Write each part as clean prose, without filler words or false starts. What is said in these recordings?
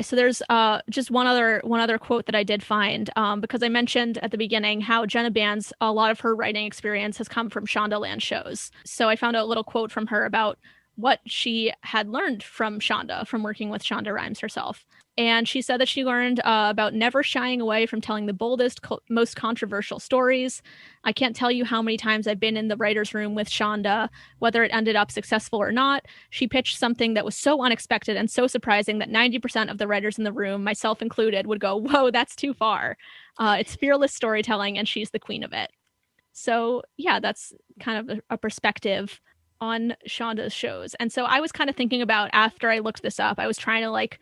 so there's just one other quote that I did find, because I mentioned at the beginning how Jenna Bans, a lot of her writing experience has come from Shondaland shows. So I found a little quote from her about what she had learned from Shonda, from working with Shonda Rhimes herself. And she said that she learned about never shying away from telling the boldest, most controversial stories. I can't tell you how many times I've been in the writer's room with Shonda, whether it ended up successful or not. She pitched something that was so unexpected and so surprising that 90% of the writers in the room, myself included, would go, whoa, that's too far. It's fearless storytelling, and she's the queen of it. So, yeah, that's kind of a perspective on Shonda's shows. And so I was kind of thinking about, after I looked this up, I was trying to like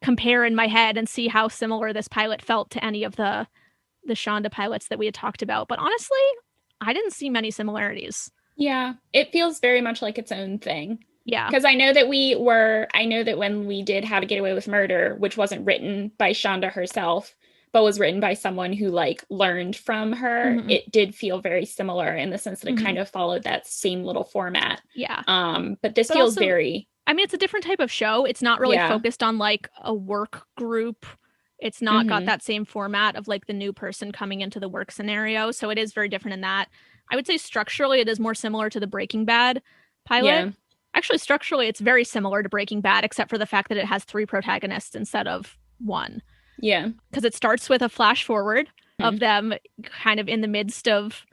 compare in my head and see how similar this pilot felt to any of the Shonda pilots that we had talked about. But honestly, I didn't see many similarities. Yeah, it feels very much like its own thing. Yeah. Because I know that when we did How to Get Away with Murder, which wasn't written by Shonda herself, but was written by someone who like learned from her, Mm-hmm. it did feel very similar in the sense that it Mm-hmm. kind of followed that same little format. Yeah. But this But feels also, very, I mean, it's a different type of show. It's not really yeah. focused on like a work group. It's not got Hmm. that same format of like the new person coming into the work scenario. So it is very different in that. I would say structurally, it is more similar to the Breaking Bad pilot. Yeah. Actually, structurally, it's very similar to Breaking Bad, except for the fact that it has three protagonists instead of one. Yeah. Because it starts with a flash forward of Mhm. them kind of in the midst of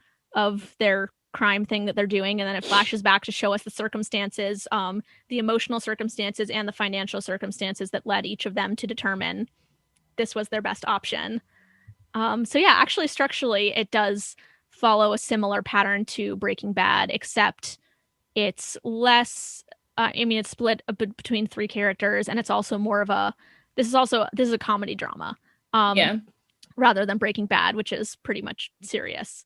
their crime thing that they're doing, and then it flashes back to show us the circumstances, the emotional circumstances and the financial circumstances that led each of them to determine this was their best option. So yeah, actually structurally it does follow a similar pattern to Breaking Bad, except it's less, I mean, it's split between three characters, and it's also more of a, this is a comedy drama, um Yeah. rather than Breaking Bad, which is pretty much serious.